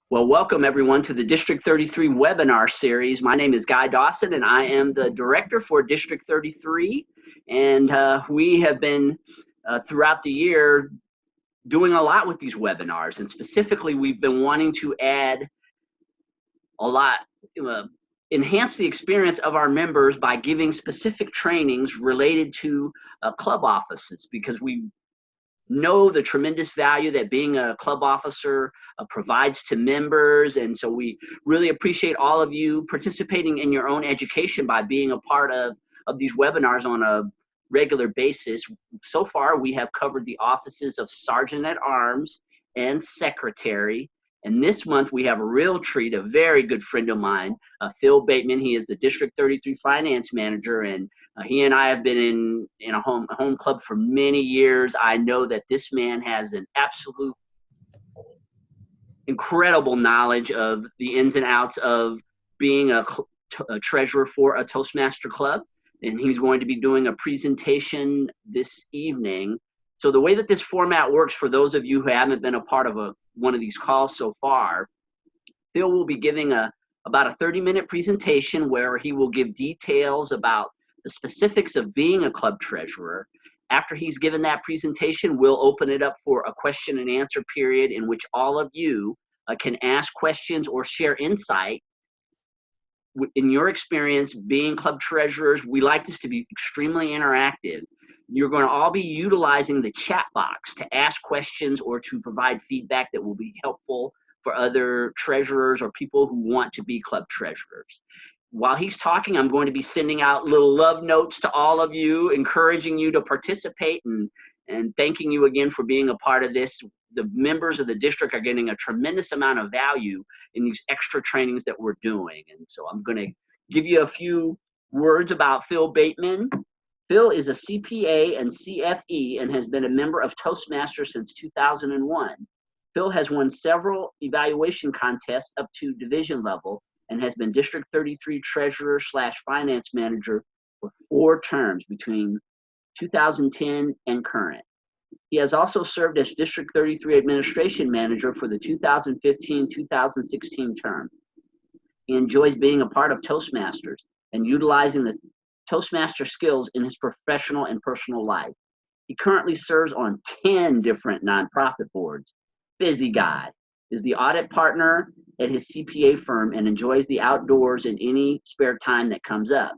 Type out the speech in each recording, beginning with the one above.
Well, welcome everyone to the District 33 webinar series. My name is Guy Dawson and I am the director for District 33. And we have been throughout the year doing a lot with these webinars. And specifically, we've been wanting to add a lot, enhance the experience of our members by giving specific trainings related to club offices, because we know the tremendous value that being a club officer provides to members. And so we really appreciate all of you participating in your own education by being a part of these webinars on a regular basis. So far, we have covered the offices of Sergeant at Arms and Secretary. And this month, we have a real treat, a very good friend of mine, Phil Bateman. He is the District 33 Finance Manager, and he and I have been in a home club for many years. I know that this man has an absolute incredible knowledge of the ins and outs of being a treasurer for a Toastmaster club, and he's going to be doing a presentation this evening. So the way that this format works, for those of you who haven't been a part of one of these calls so far, Phil will be giving about a 30-minute presentation where he will give details about the specifics of being a club treasurer. After he's given that presentation, we'll open it up for a question and answer period in which all of you can ask questions or share insight. In your experience being club treasurers, we like this to be extremely interactive. You're going to all be utilizing the chat box to ask questions or to provide feedback that will be helpful for other treasurers or people who want to be club treasurers. While he's talking, I'm going to be sending out little love notes to all of you, encouraging you to participate and thanking you again for being a part of this. The members of the district are getting a tremendous amount of value in these extra trainings that we're doing. And so I'm going to give you a few words about Phil Bateman. Phil is a CPA and CFE and has been a member of Toastmasters since 2001. Phil has won several evaluation contests up to division level and has been District 33 Treasurer / Finance Manager for 4 terms between 2010 and current. He has also served as District 33 Administration Manager for the 2015-2016 term. He enjoys being a part of Toastmasters and utilizing the Toastmaster skills in his professional and personal life. He currently serves on 10 different nonprofit boards. Busy guy. Is the audit partner at his CPA firm and enjoys the outdoors in any spare time that comes up.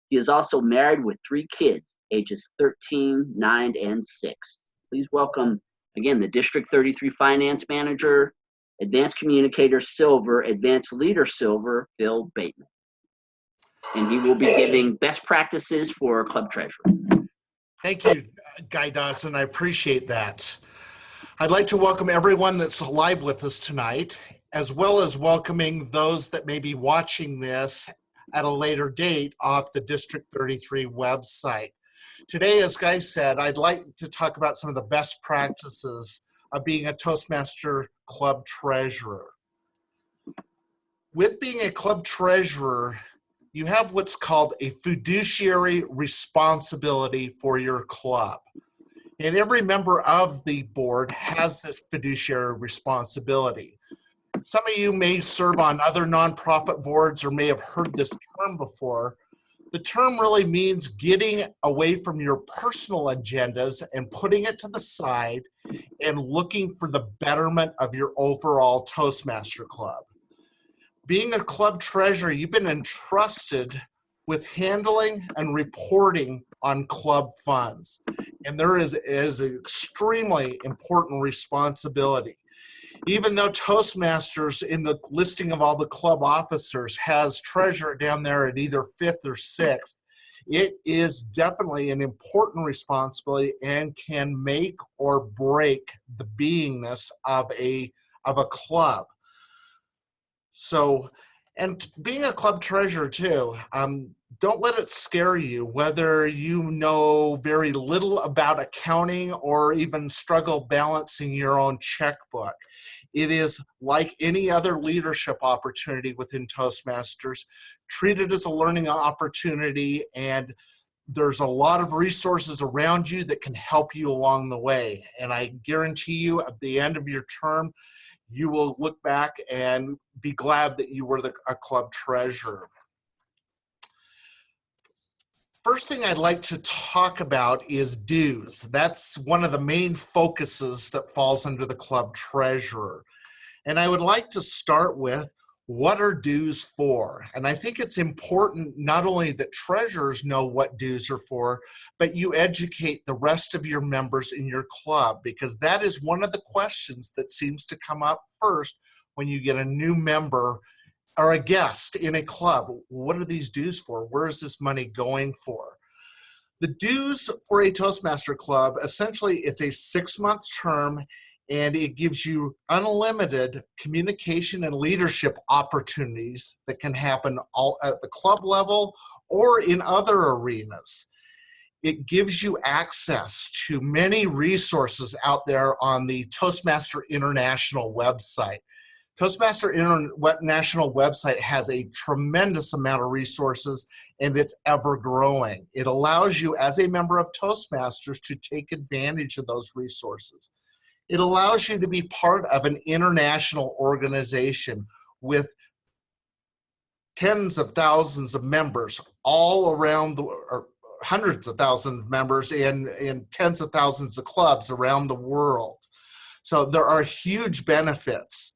He is also married with 3 kids, ages 13, 9, and 6. Please welcome, again, the District 33 Finance Manager, Advanced Communicator Silver, Advanced Leader Silver, Phil Bateman. And he will be giving best practices for club treasurer. Thank you, Guy Dawson. I appreciate that. I'd like to welcome everyone that's live with us tonight, as well as welcoming those that may be watching this at a later date off the District 33 website. Today, as Guy said, I'd like to talk about some of the best practices of being a Toastmaster club treasurer. With being a club treasurer, you have what's called a fiduciary responsibility for your club. And every member of the board has this fiduciary responsibility. Some of you may serve on other nonprofit boards or may have heard this term before. The term really means getting away from your personal agendas and putting it to the side and looking for the betterment of your overall Toastmaster club. Being a club treasurer, you've been entrusted with handling and reporting on club funds. And there is an extremely important responsibility. Even though Toastmasters in the listing of all the club officers has treasurer down there at either 5th or 6th, it is definitely an important responsibility and can make or break the beingness of a club. So, and being a club treasurer too, don't let it scare you whether you know very little about accounting or even struggle balancing your own checkbook. It is like any other leadership opportunity within Toastmasters. Treat it as a learning opportunity and there's a lot of resources around you that can help you along the way. And I guarantee you at the end of your term, you will look back and be glad that you were a club treasurer. First thing I'd like to talk about is dues. That's one of the main focuses that falls under the club treasurer. And I would like to start with, what are dues for? And I think it's important not only that treasurers know what dues are for, but you educate the rest of your members in your club, because that is one of the questions that seems to come up first when you get a new member or a guest in a club. What are these dues for? Where is this money going for? The dues for a Toastmaster club, essentially it's a 6-month term, and it gives you unlimited communication and leadership opportunities that can happen all at the club level or in other arenas. It gives you access to many resources out there on the Toastmaster International website. Toastmaster International website has a tremendous amount of resources, and it's ever growing. It allows you as a member of Toastmasters to take advantage of those resources. It allows you to be part of an international organization with tens of thousands of members all around or hundreds of thousands of members in tens of thousands of clubs around the world. So there are huge benefits.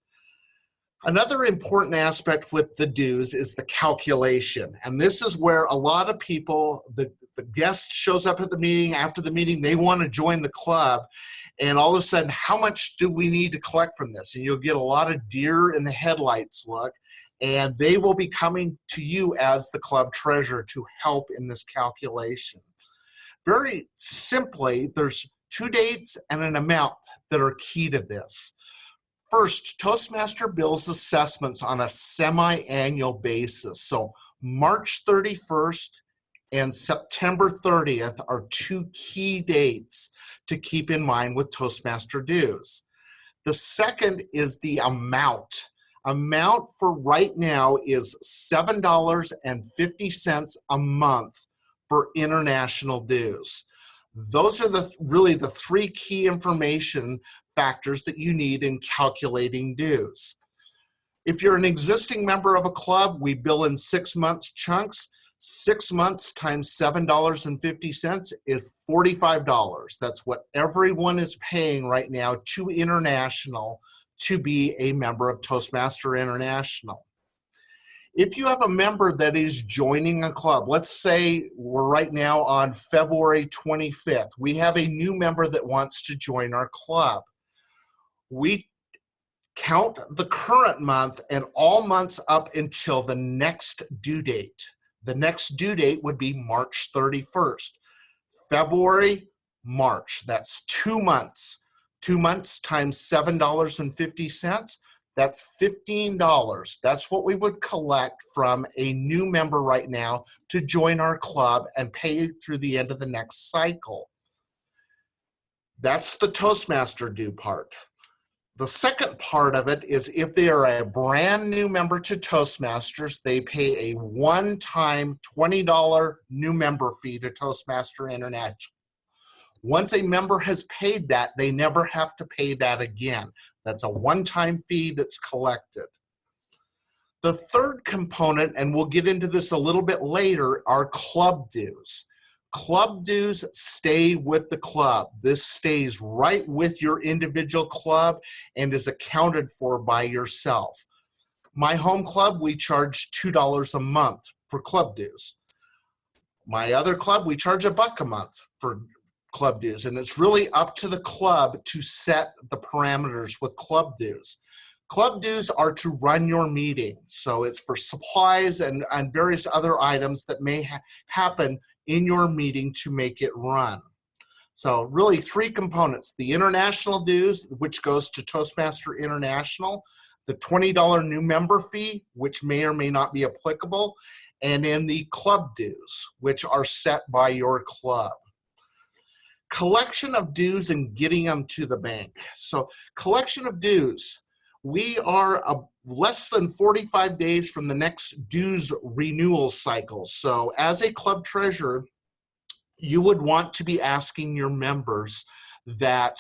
Another important aspect with the dues is the calculation. And this is where a lot of people, the guest shows up at the meeting, after the meeting, they want to join the club. And all of a sudden, how much do we need to collect from this? And you'll get a lot of deer in the headlights look, and they will be coming to you as the club treasurer to help in this calculation. Very simply, there's 2 dates and an amount that are key to this. First, Toastmaster bills assessments on a semi-annual basis. So March 31st and September 30th are 2 key dates to keep in mind with Toastmaster dues. The second is the amount. Amount for right now is $7.50 a month for international dues. Those are really the 3 key information factors that you need in calculating dues. If you're an existing member of a club, we bill in 6-month chunks. 6 months times $7.50 is $45. That's what everyone is paying right now to International to be a member of Toastmaster International. If you have a member that is joining a club, let's say we're right now on February 25th, we have a new member that wants to join our club. We count the current month and all months up until the next due date. The next due date would be March 31st. February, March, that's 2 months. 2 months times $7.50, that's $15. That's what we would collect from a new member right now to join our club and pay through the end of the next cycle. That's the Toastmaster due part. The second part of it is if they are a brand new member to Toastmasters, they pay a one-time $20 new member fee to Toastmaster International. Once a member has paid that, they never have to pay that again. That's a one-time fee that's collected. The third component, and we'll get into this a little bit later, are club dues. Club dues stay with the club. This stays right with your individual club and is accounted for by yourself. My home club, we charge $2 a month for club dues. My other club, we charge $1 a month for club dues, and it's really up to the club to set the parameters with club dues. Club dues are to run your meeting, so it's for supplies and various other items that may happen in your meeting to make it run. So really 3 components: the international dues, which goes to Toastmaster International, the $20 new member fee, which may or may not be applicable, and then the club dues, which are set by your club. Collection of dues and getting them to the bank. So collection of dues, we are less than 45 days from the next dues renewal cycle. So as a club treasurer, you would want to be asking your members that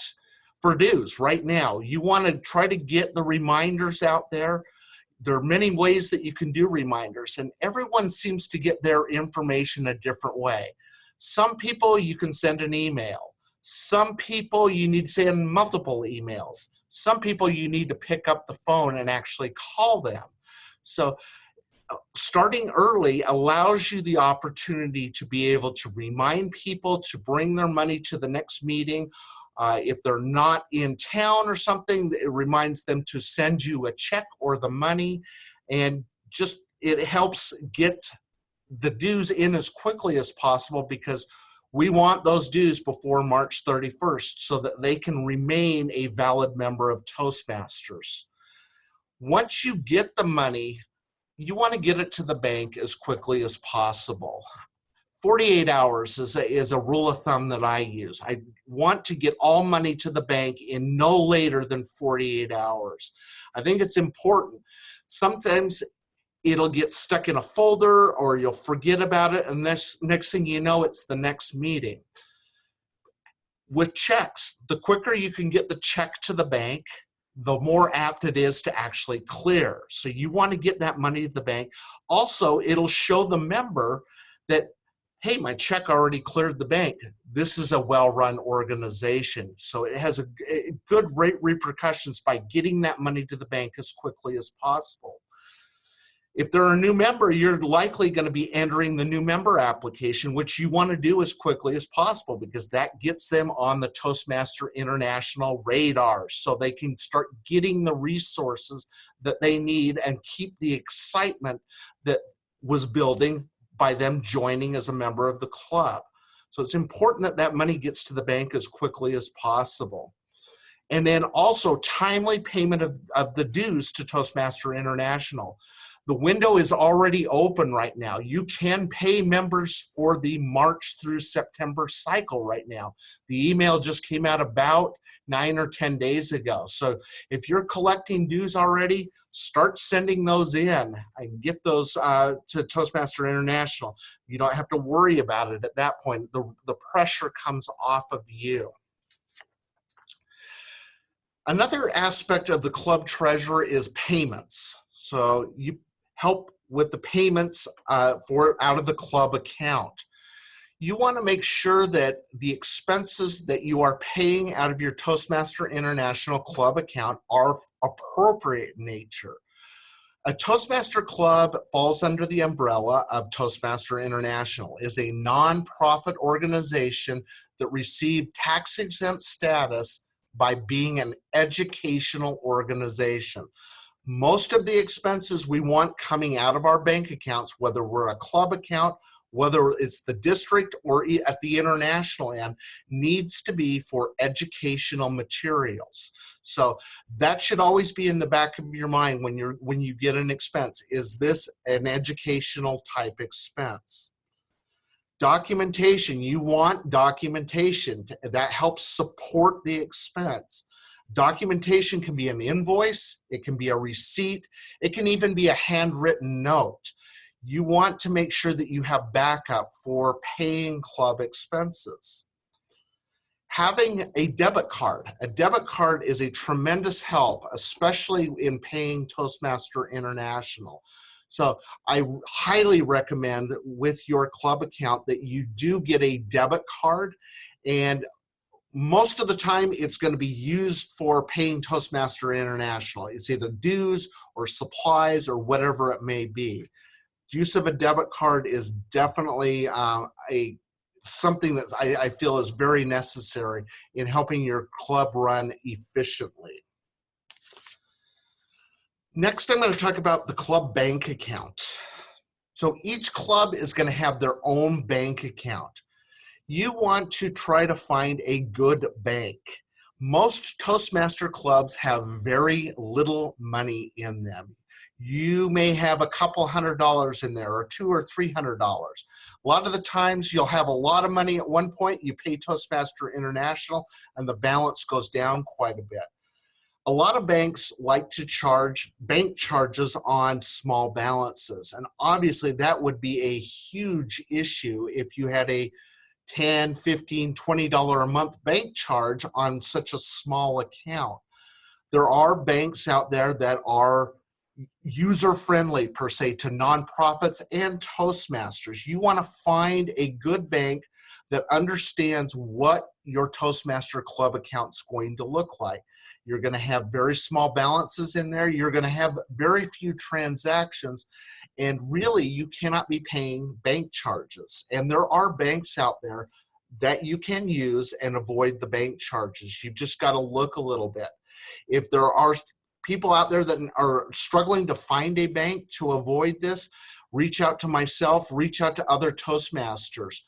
for dues right now. You want to try to get the reminders out there. There are many ways that you can do reminders, and everyone seems to get their information a different way. Some people you can send an email. Some people you need to send multiple emails. Some people you need to pick up the phone and actually call them. So starting early allows you the opportunity to be able to remind people to bring their money to the next meeting. If they're not in town or something, it reminds them to send you a check or the money, and just it helps get the dues in as quickly as possible, because we want those dues before March 31st so that they can remain a valid member of Toastmasters. Once you get the money, you want to get it to the bank as quickly as possible. 48 hours is a rule of thumb that I use. I want to get all money to the bank in no later than 48 hours. I think it's important. Sometimes it'll get stuck in a folder or you'll forget about it, and next thing you know, it's the next meeting. With checks, the quicker you can get the check to the bank, the more apt it is to actually clear. So you want to get that money to the bank. Also, it'll show the member that, hey, my check already cleared the bank. This is a well-run organization. So it has a good repercussions by getting that money to the bank as quickly as possible. If they're a new member, you're likely going to be entering the new member application, which you want to do as quickly as possible, because that gets them on the Toastmaster International radar so they can start getting the resources that they need and keep the excitement that was building by them joining as a member of the club. So it's important that that money gets to the bank as quickly as possible. And then also timely payment of the dues to Toastmaster International. The window is already open right now. You can pay members for the March through September cycle right now. The email just came out about 9 or 10 days ago. So if you're collecting dues already, start sending those in and get those to Toastmaster International. You don't have to worry about it at that point. The pressure comes off of you. Another aspect of the club treasurer is payments. So you help with the payments for out of the club account. You want to make sure that the expenses that you are paying out of your Toastmaster International club account are appropriate in nature. A Toastmaster club falls under the umbrella of Toastmaster International, is a nonprofit organization that received tax-exempt status by being an educational organization. Most of the expenses we want coming out of our bank accounts, whether we're a club account, whether it's the district or at the international end, needs to be for educational materials. So that should always be in the back of your mind when you get an expense. Is this an educational type expense? Documentation, you want documentation that helps support the expense. Documentation can be an invoice, it can be a receipt, it can even be a handwritten note. You want to make sure that you have backup for paying club expenses. Having a debit card is a tremendous help, especially in paying Toastmaster International. So I highly recommend with your club account that you do get a debit card, and most of the time it's going to be used for paying Toastmaster International. It's either dues or supplies or whatever it may be. Use of a debit card is definitely something that I feel is very necessary in helping your club run efficiently. Next, I'm going to talk about the club bank account. So each club is going to have their own bank account. You want to try to find a good bank. Most Toastmaster clubs have very little money in them. You may have a couple $100 in there, or $200 or $300. A lot of the times you'll have a lot of money at one point, you pay Toastmaster International, and the balance goes down quite a bit. A lot of banks like to charge bank charges on small balances, and obviously that would be a huge issue if you had a $10, $15, $20 a month bank charge on such a small account. There are banks out there that are user-friendly per se to nonprofits and Toastmasters. You want to find a good bank that understands what your Toastmaster Club account's going to look like. You're going to have very small balances in there. You're going to have very few transactions, and really you cannot be paying bank charges. And there are banks out there that you can use and avoid the bank charges. You've just got to look a little bit. If there are people out there that are struggling to find a bank to avoid this, reach out to myself, reach out to other Toastmasters.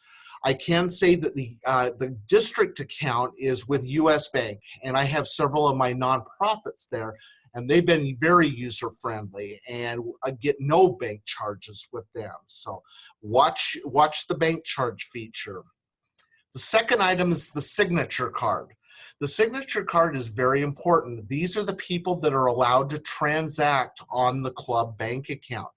I can say that the district account is with US Bank, and I have several of my nonprofits there, and they've been very user-friendly, and I get no bank charges with them. So watch the bank charge feature. The second item is the signature card. The signature card is very important. These are the people that are allowed to transact on the club bank account.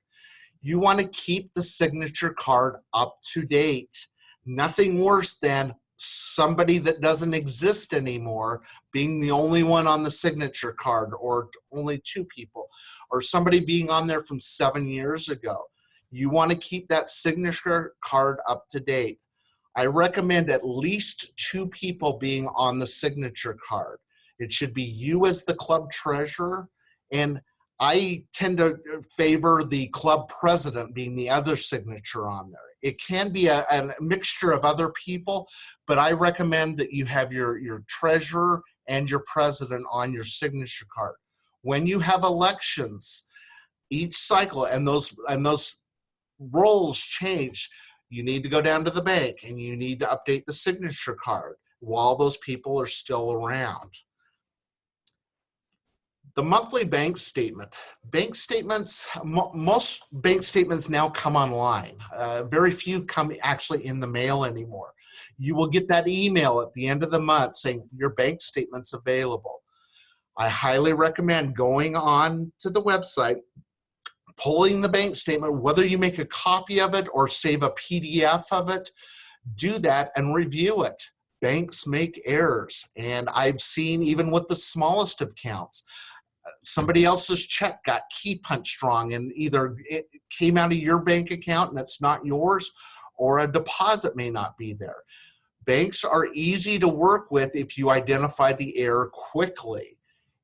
You want to keep the signature card up to date. Nothing worse than somebody that doesn't exist anymore being the only one on the signature card, or only two people, or somebody being on there from 7 years ago. You want to keep that signature card up to date. I recommend at least 2 people being on the signature card. It should be you as the club treasurer, and I tend to favor the club president being the other signature on there. It can be a mixture of other people, but I recommend that you have your treasurer and your president on your signature card. When you have elections, each cycle, and those roles change, you need to go down to the bank and you need to update the signature card while those people are still around. The monthly bank statement. Bank statements, most bank statements now come online. Very few come actually in the mail anymore. You will get that email at the end of the month saying your bank statement's available. I highly recommend going on to the website, pulling the bank statement, whether you make a copy of it or save a PDF of it, do that and review it. Banks make errors, and I've seen even with the smallest of accounts, somebody else's check got key punched wrong, and either it came out of your bank account and it's not yours, or a deposit may not be there. Banks are easy to work with if you identify the error quickly.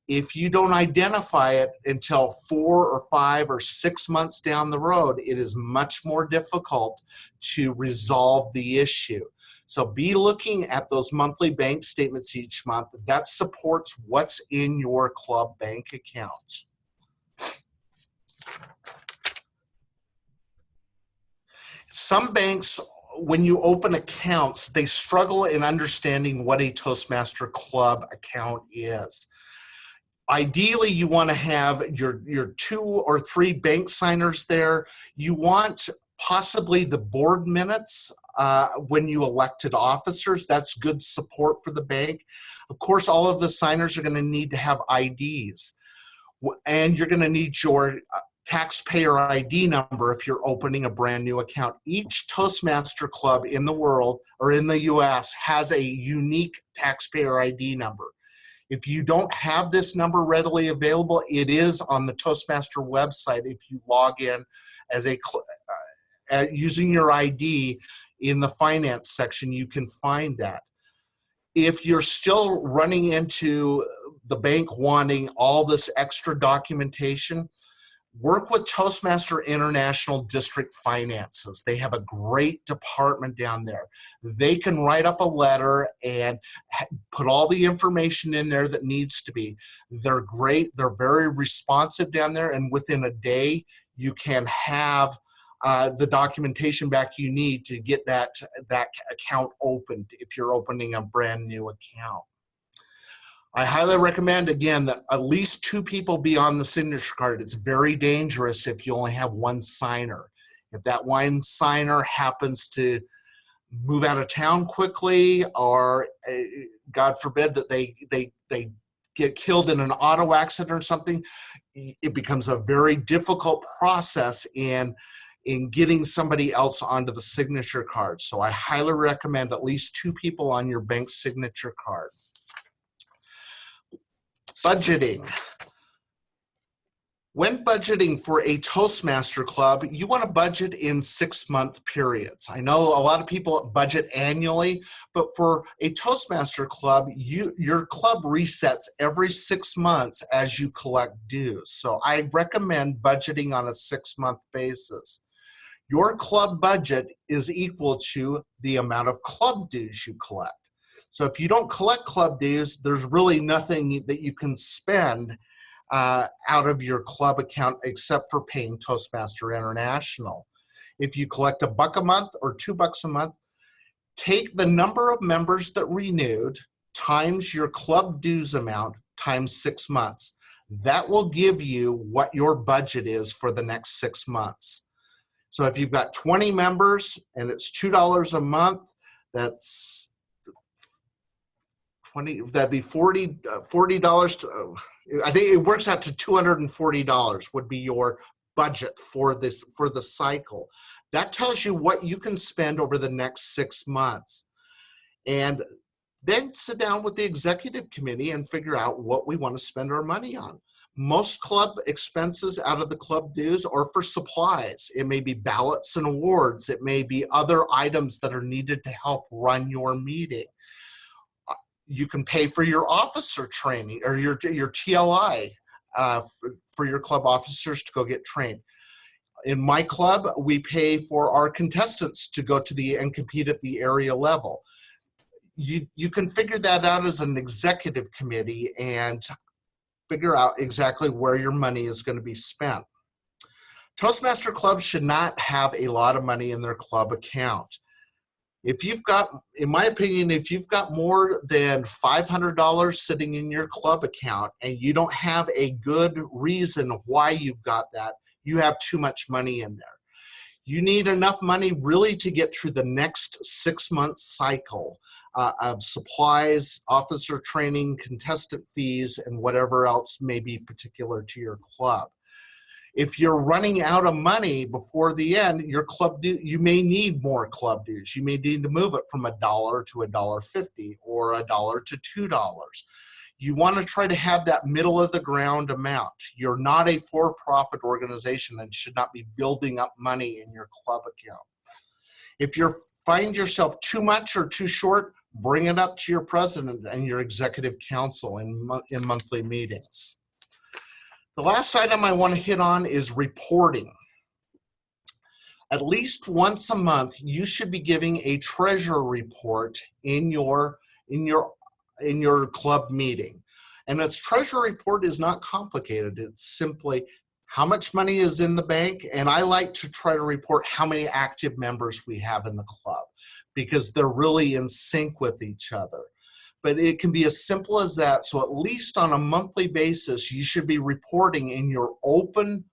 If you don't identify it until 4 or 5 or 6 months down the road, it is much more difficult to resolve the issue. So be looking at those monthly bank statements each month. That supports what's in your club bank account. Some banks, when you open accounts, they struggle in understanding what a Toastmaster Club account is. Ideally, you want to have your 2 or 3 bank signers there. You want possibly the board minutes when you elected officers. That's good support for the bank. Of course, all of the signers are going to need to have IDs. And you're going to need your taxpayer ID number if you're opening a brand new account. Each Toastmaster Club in the world or in the US has a unique taxpayer ID number. If you don't have this number readily available, it is on the Toastmaster website. If you log in as using your ID in the finance section, you can find that. If you're still running into the bank wanting all this extra documentation, work with Toastmaster International District Finances. They have a great department down there. They can write up a letter and put all the information in there that needs to be. They're great. They're very responsive down there, and within a day, you can have the documentation back you need to get that account opened if you're opening a brand new account. I highly recommend, again, that at least 2 people be on the signature card. It's very dangerous if you only have 1 signer. If that 1 signer happens to move out of town quickly, or God forbid that they get killed in an auto accident or something, it becomes a very difficult process in in getting somebody else onto the signature card. So I highly recommend at least 2 people on your bank signature card. Budgeting. When budgeting for a Toastmaster club, you want to budget in 6-month periods. I know a lot of people budget annually, but for a Toastmaster club, your club resets every 6 months as you collect dues. So I recommend budgeting on a 6-month basis. Your club budget is equal to the amount of club dues you collect. So if you don't collect club dues, there's really nothing that you can spend out of your club account except for paying Toastmaster International. If you collect $1 a month or $2 a month, take the number of members that renewed times your club dues amount times 6 months. That will give you what your budget is for the next 6 months. So if you've got 20 members and it's $2 a month, that's that'd be $40. I think it works out to $240 would be your budget for the cycle. That tells you what you can spend over the next 6 months. And then sit down with the executive committee and figure out what we want to spend our money on. Most club expenses out of the club dues are for supplies. It may be ballots and awards. It may be other items that are needed to help run your meeting. You can pay for your officer training or your TLI for your club officers to go get trained. In my club, we pay for our contestants to go to and compete at the area level. You can figure that out as an executive committee and figure out exactly where your money is going to be spent. Toastmaster clubs should not have a lot of money in their club account. If you've got, in my opinion, if you've got more than $500 sitting in your club account and you don't have a good reason why you've got that, you have too much money in there. You need enough money really to get through the next 6-month cycle of supplies, officer training, contestant fees, and whatever else may be particular to your club. If you're running out of money before the end, your club due, you may need more club dues. You may need to move it from $1 to $1.50 or $1 to $2. You want to try to have that middle of the ground amount. You're not a for-profit organization and should not be building up money in your club account. If you find yourself too much or too short, bring it up to your president and your executive council in monthly meetings. The last item I want to hit on is reporting. At least once a month, you should be giving a treasurer report in your club meeting. And its treasurer report is not complicated. It's simply how much money is in the bank, and I like to try to report how many active members we have in the club because they're really in sync with each other. But it can be as simple as that. So at least on a monthly basis, you should be reporting in your open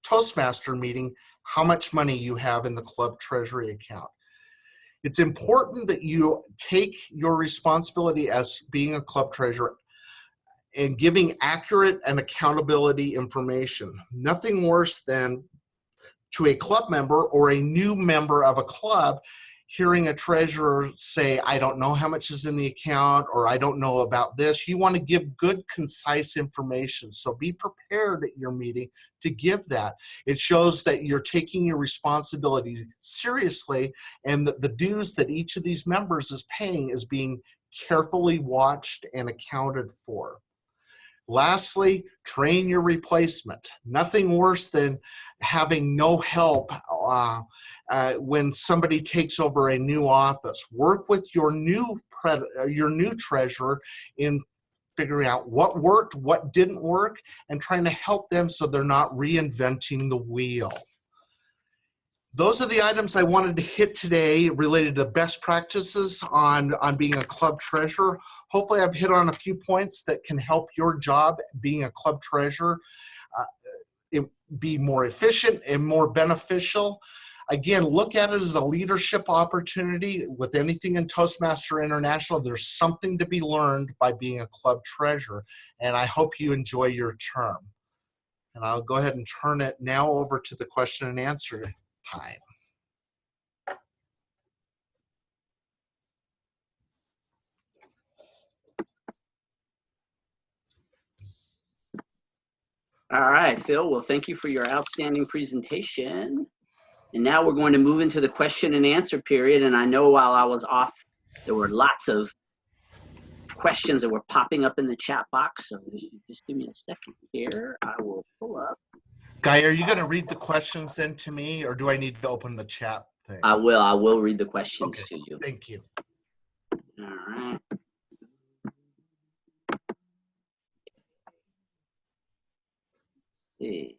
Toastmaster meeting how much money you have in the club treasury account. It's important that you take your responsibility as being a club treasurer and giving accurate and accountability information. Nothing worse than to a club member or a new member of a club hearing a treasurer say, I don't know how much is in the account, or I don't know about this. You want to give good, concise information. So be prepared at your meeting to give that. It shows that you're taking your responsibility seriously and that the dues that each of these members is paying is being carefully watched and accounted for. Lastly, train your replacement. Nothing worse than having no help when somebody takes over a new office. Work with your new treasurer in figuring out what worked, what didn't work, and trying to help them so they're not reinventing the wheel. Those are the items I wanted to hit today related to best practices on being a club treasurer. Hopefully I've hit on a few points that can help your job being a club treasurer be more efficient and more beneficial. Again, look at it as a leadership opportunity. With anything in Toastmaster International, there's something to be learned by being a club treasurer, and I hope you enjoy your term. And I'll go ahead and turn it now over to the question and answer time. All right, Phil. Well, thank you for your outstanding presentation. And now we're going to move into the question and answer period. And I know while I was off, there were lots of questions that were popping up in the chat box. So just give me a second here. I will pull up. Guy, are you going to read the questions then to me, or do I need to open the chat thing? I will read the questions Okay, to you. thank you. All right. Let's see.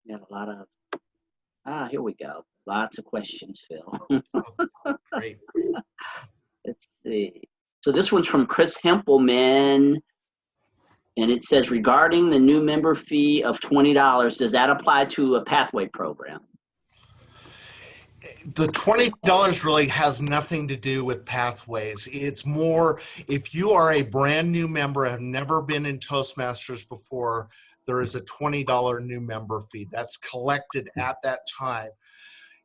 We have a lot of, here we go. Lots of questions, Phil. Oh, great. Let's see. So this one's from Chris Hempelman, and it says, regarding the new member fee of $20, does that apply to a pathway program? The $20 really has nothing to do with pathways. It's more, if you are a brand new member, have never been in Toastmasters before, there is a $20 new member fee that's collected at that time.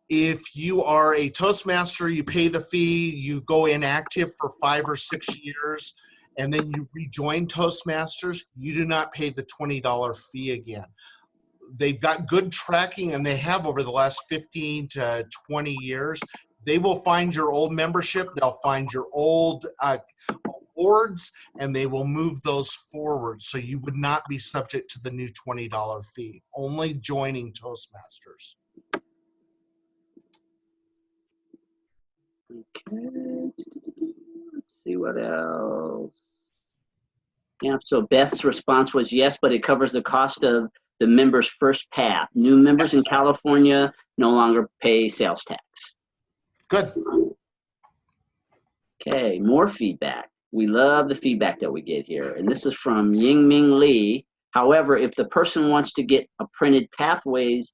If you are a Toastmaster, you pay the fee, you go inactive for 5 or 6 years, and then you rejoin Toastmasters, you do not pay the $20 fee again. They've got good tracking, and they have over the last 15 to 20 years. They will find your old membership, they'll find your old awards, and they will move those forward. So you would not be subject to the new $20 fee, only joining Toastmasters. Okay. Let's see what else. Yeah, so Beth's response was yes, but it covers the cost of the member's first path. New members in California no longer pay sales tax. Good. Okay, more feedback. We love the feedback that we get here. And this is from Yingming Lee. However, if the person wants to get printed pathways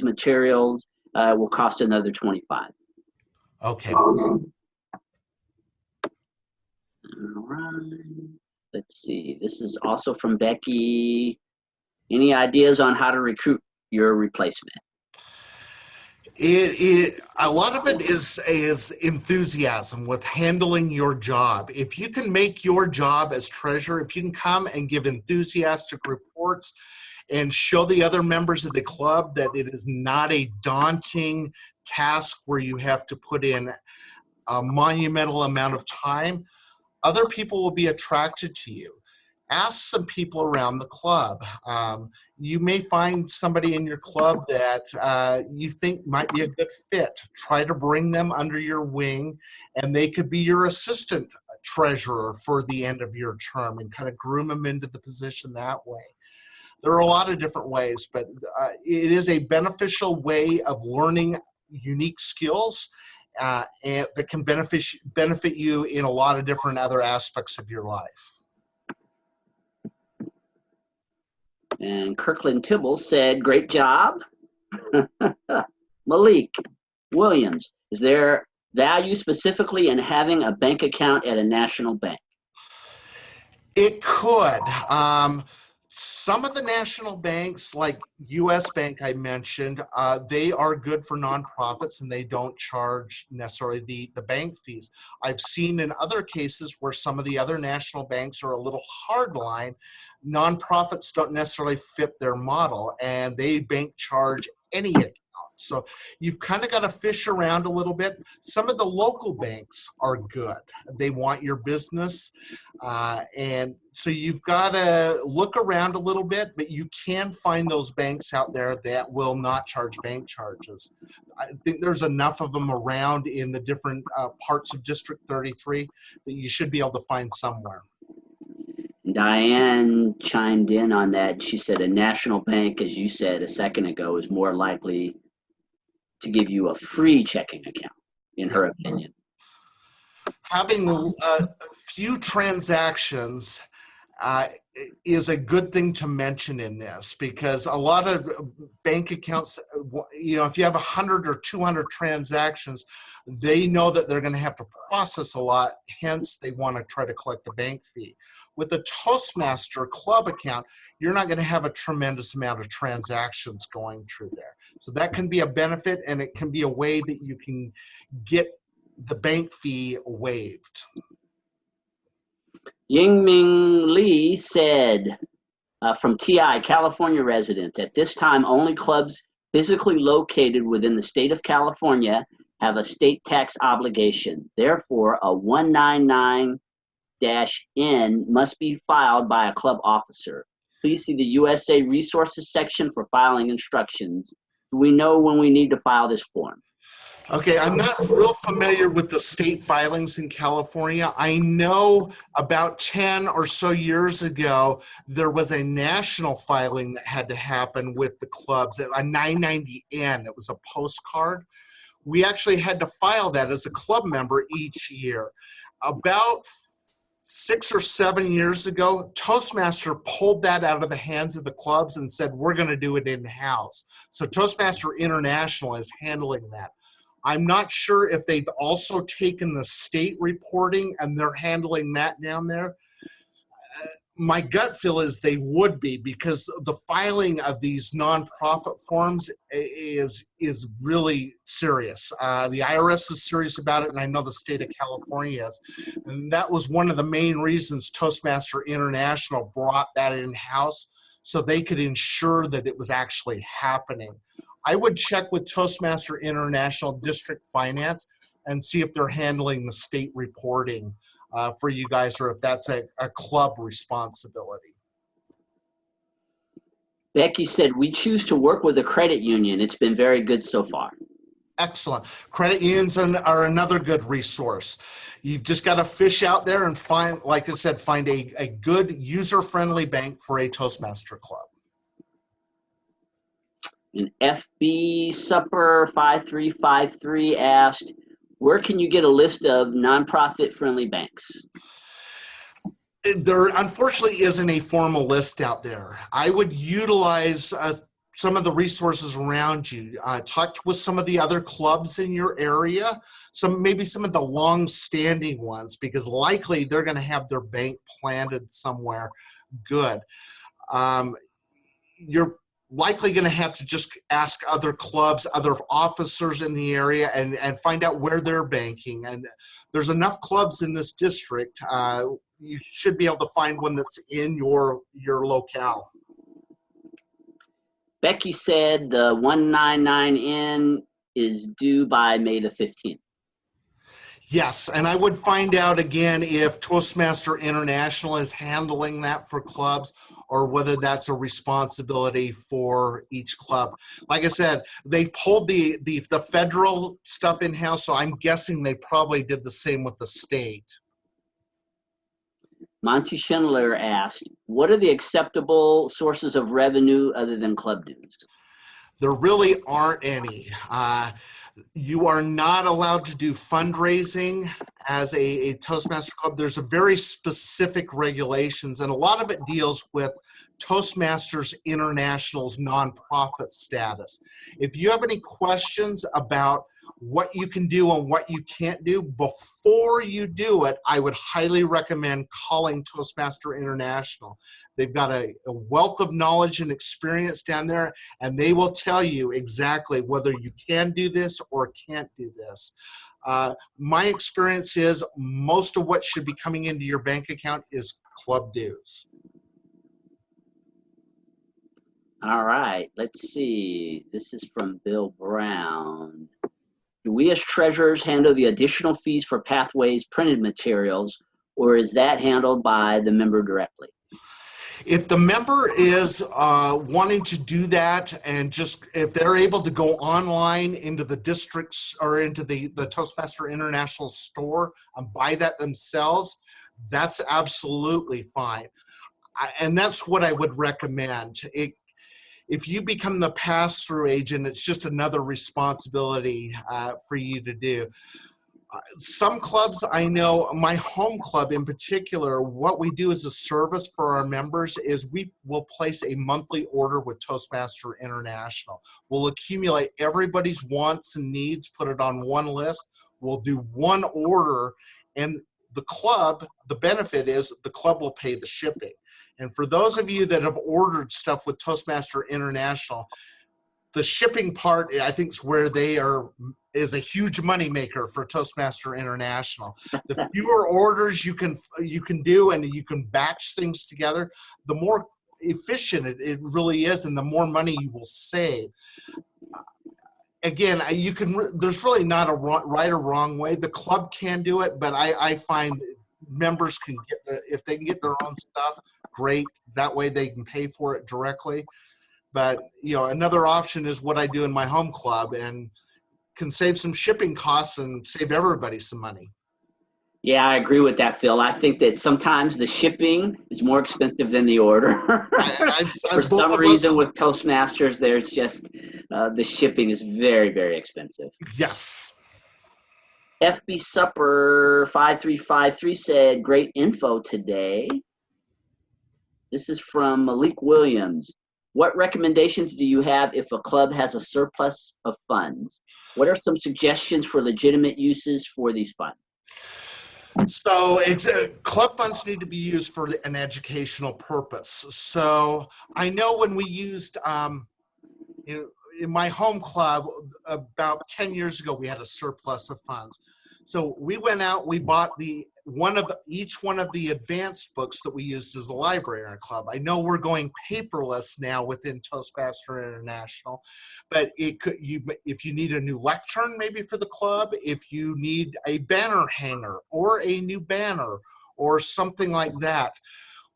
materials, will cost another $25. Okay. All right. Let's see. This is also from Becky. Any ideas on how to recruit your replacement? A lot of it is enthusiasm with handling your job. If you can make your job as treasurer, if you can come and give enthusiastic reports and show the other members of the club that it is not a daunting task where you have to put in a monumental amount of time, other people will be attracted to you. Ask some people around the club. You may find somebody in your club that you think might be a good fit. Try to bring them under your wing, and they could be your assistant treasurer for the end of your term and kind of groom them into the position that way. There are a lot of different ways, but it is a beneficial way of learning unique skills and that can benefit you in a lot of different other aspects of your life. And Kirkland Tibble said, great job. Malik Williams, is there value specifically in having a bank account at a national bank? It could. Some of the national banks, like U.S. Bank I mentioned, they are good for nonprofits and they don't charge necessarily the bank fees. I've seen in other cases where some of the other national banks are a little hardline. Nonprofits don't necessarily fit their model and they bank charge any account. So you've kind of got to fish around a little bit. Some of the local banks are good. They want your business. And so you've got to look around a little bit, but you can find those banks out there that will not charge bank charges. I think there's enough of them around in the different parts of District 33 that you should be able to find somewhere. Diane chimed in on that. She said a national bank, as you said a second ago, is more likely to give you a free checking account, in her opinion. Having a few transactions uh, is a good thing to mention in this, because a lot of bank accounts, if you have 100 or 200 transactions, they know that they're going to have to process a lot, hence they want to try to collect a bank fee. With a Toastmaster club account, you're not going to have a tremendous amount of transactions going through there. So that can be a benefit, and it can be a way that you can get the bank fee waived. Yingming Lee said, from TI, California residents, at this time, only clubs physically located within the state of California have a state tax obligation. Therefore, a 199-N must be filed by a club officer. Please see the USA Resources section for filing instructions. Do we know when we need to file this form? Okay, I'm not real familiar with the state filings in California. I know about 10 or so years ago, there was a national filing that had to happen with the clubs, a 990N. It was a postcard. We actually had to file that as a club member each year. About 6 or 7 years ago, Toastmaster pulled that out of the hands of the clubs and said, we're going to do it in-house. So Toastmaster International is handling that. I'm not sure if they've also taken the state reporting and they're handling that down there. My gut feel is they would be, because the filing of these nonprofit forms is really serious. The IRS is serious about it, and I know the state of California is. And that was one of the main reasons Toastmaster International brought that in-house, so they could ensure that it was actually happening. I would check with Toastmaster International District Finance and see if they're handling the state reporting for you guys, or if that's a club responsibility. Becky said, we choose to work with a credit union. It's been very good so far. Excellent. Credit unions are another good resource. You've just got to fish out there and find, like I said, find a good user-friendly bank for a Toastmaster club. And FB Supper 5353 asked, where can you get a list of nonprofit friendly banks? There unfortunately isn't a formal list out there. I would utilize some of the resources around you. Talk with some of the other clubs in your area, maybe some of the long-standing ones, because likely they're going to have their bank planted somewhere good. You're likely going to have to just ask other clubs, other officers in the area, and find out where they're banking. And there's enough clubs in this district. You should be able to find one that's in your locale. Becky said the 199N is due by May the 15th. Yes, and I would find out again if Toastmaster International is handling that for clubs, or whether that's a responsibility for each club. Like I said, they pulled the federal stuff in-house, so I'm guessing they probably did the same with the state. Monty Schindler asked, what are the acceptable sources of revenue other than club dues? There really aren't any. You are not allowed to do fundraising as a Toastmaster club. There's a very specific regulations, and a lot of it deals with Toastmasters International's nonprofit status. If you have any questions about what you can do and what you can't do before you do it, I would highly recommend calling Toastmaster International. They've got a wealth of knowledge and experience down there, and they will tell you exactly whether you can do this or can't do this. My experience is most of what should be coming into your bank account is club dues. All right, let's see. This is from Bill Brown. Do we as treasurers handle the additional fees for Pathways printed materials, or is that handled by the member directly? If the member is wanting to do that, and just if they're able to go online into the districts or into the Toastmaster International store and buy that themselves, that's absolutely fine. And that's what I would recommend. If you become the pass-through agent, it's just another responsibility for you to do. Some clubs, I know, my home club in particular, what we do as a service for our members is we will place a monthly order with Toastmaster International. We'll accumulate everybody's wants and needs, put it on one list. We'll do one order, and the club, the benefit is the club will pay the shipping. And for those of you that have ordered stuff with Toastmaster International, the shipping part, I think, is where is a huge moneymaker for Toastmaster International. The fewer orders you can do and you can batch things together, the more efficient it really is, and the more money you will save. Again, there's really not a right or wrong way. The club can do it, but I find members can if they can get their own stuff, great. That way they can pay for it directly. But, another option is what I do in my home club, and can save some shipping costs and save everybody some money. Yeah, I agree with that, Phil. I think that sometimes the shipping is more expensive than the order. For some reason with Toastmasters, there's just the shipping is very, very expensive. Yes. FB Supper 5353 said, great info today. This is from Malik Williams. What recommendations do you have if a club has a surplus of funds? What are some suggestions for legitimate uses for these funds? So club funds need to be used for an educational purpose. So I know when we used, in my home club about 10 years ago, we had a surplus of funds. So we went out, we bought each one of the advanced books that we used as a library in our club. I know we're going paperless now within Toastmaster International, but if you need a new lectern maybe for the club, if you need a banner hanger or a new banner or something like that.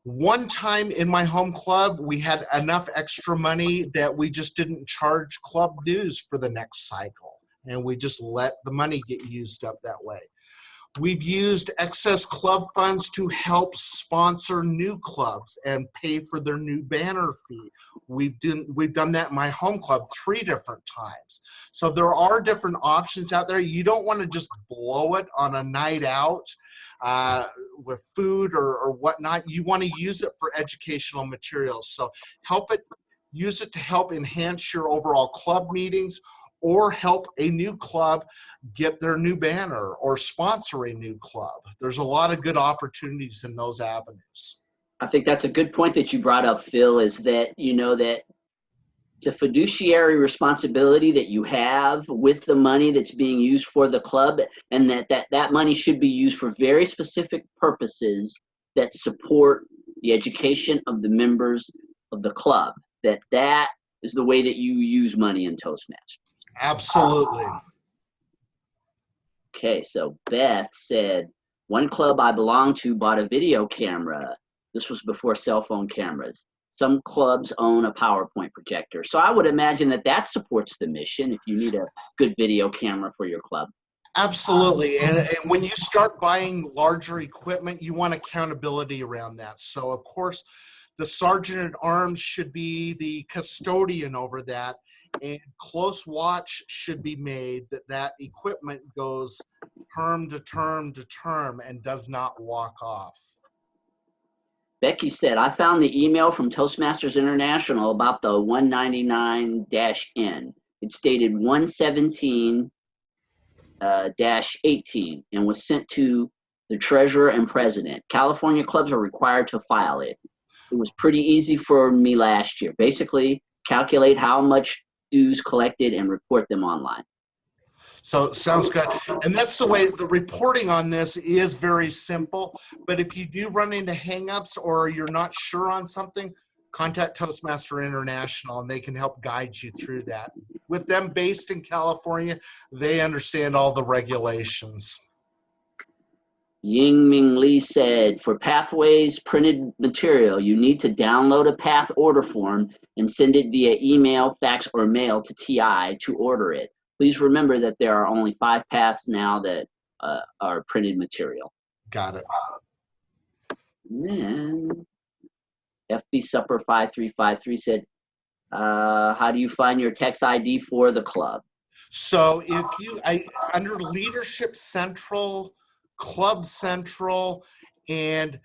One time in my home club, we had enough extra money that we just didn't charge club dues for the next cycle. And we just let the money get used up that way. We've used excess club funds to help sponsor new clubs and pay for their new banner fee. We've done that in my home club 3 different times. So there are different options out there. You don't want to just blow it on a night out with food or whatnot. You want to use it for educational materials. So use it to help enhance your overall club meetings, or help a new club get their new banner, or sponsor a new club. There's a lot of good opportunities in those avenues. I think that's a good point that you brought up, Phil, is that, that it's a fiduciary responsibility that you have with the money that's being used for the club, and that money should be used for very specific purposes that support the education of the members of the club. That is the way that you use money in Toastmasters. Absolutely. Okay, so Beth said, one club I belong to bought a video camera. This was before cell phone cameras. Some clubs own a PowerPoint projector. So I would imagine that supports the mission if you need a good video camera for your club. Absolutely. And when you start buying larger equipment, you want accountability around that. So, of course, the sergeant at arms should be the custodian over that. And close watch should be made that equipment goes term to term to term and does not walk off. Becky said, I found the email from Toastmasters International about the 199-N. It stated 117-18 and was sent to the treasurer and president. California clubs are required to file it. It was pretty easy for me last year. Basically, calculate how much dues collected and report them online. So sounds good. And that's the way the reporting on this is very simple. But if you do run into hangups or you're not sure on something, contact Toastmaster International and they can help guide you through that. With them based in California, they understand all the regulations. Ying Ming Lee said, for Pathways printed material, you need to download a path order form and send it via email, fax, or mail to TI to order it. Please remember that there are only 5 paths now that are printed material. Got it. And then FB Supper 5353 said, how do you find your text ID for the club? So if under Leadership Central, Club Central, and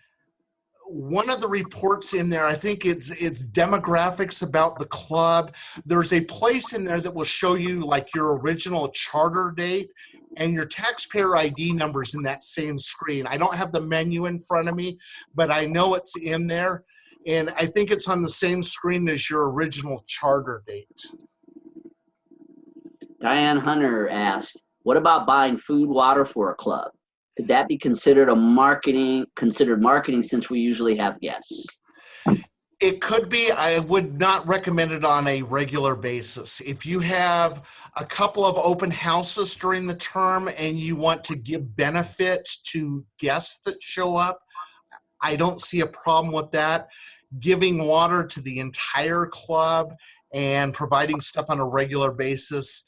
one of the reports in there, I think it's demographics about the club. There's a place in there that will show you like your original charter date and your taxpayer ID numbers in that same screen. I don't have the menu in front of me, but I know it's in there. And I think it's on the same screen as your original charter date. Diane Hunter asked, what about buying food, water for a club? Could that be considered marketing since we usually have guests? It could be. I would not recommend it on a regular basis. If you have a couple of open houses during the term and you want to give benefit to guests that show up, I don't see a problem with that. Giving water to the entire club and providing stuff on a regular basis,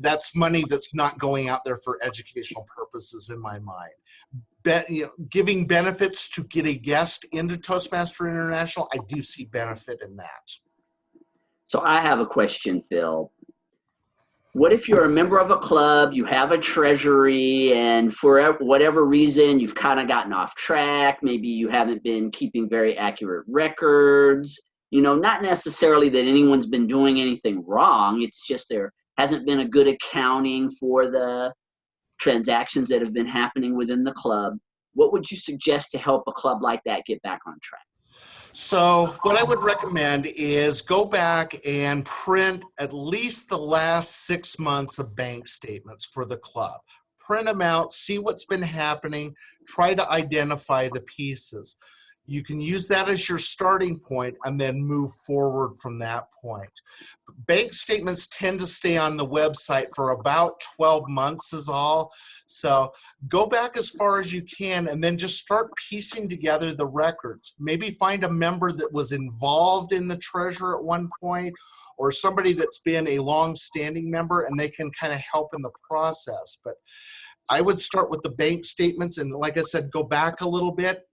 that's money that's not going out there for educational purposes in my mind. Giving benefits to get a guest into Toastmaster International, I do see benefit in that. So I have a question, Phil. What if you're a member of a club, you have a treasury, and for whatever reason, you've kind of gotten off track, maybe you haven't been keeping very accurate records, not necessarily that anyone's been doing anything wrong, it's just there hasn't been a good accounting for the transactions that have been happening within the club. What would you suggest to help a club like that get back on track? So what I would recommend is go back and print at least the last 6 months of bank statements for the club. Print them out, see what's been happening, try to identify the pieces. You can use that as your starting point and then move forward from that point. Bank statements tend to stay on the website for about 12 months is all. So go back as far as you can and then just start piecing together the records. Maybe find a member that was involved in the treasurer at one point or somebody that's been a long-standing member and they can kind of help in the process. But I would start with the bank statements and like I said, go back a little bit,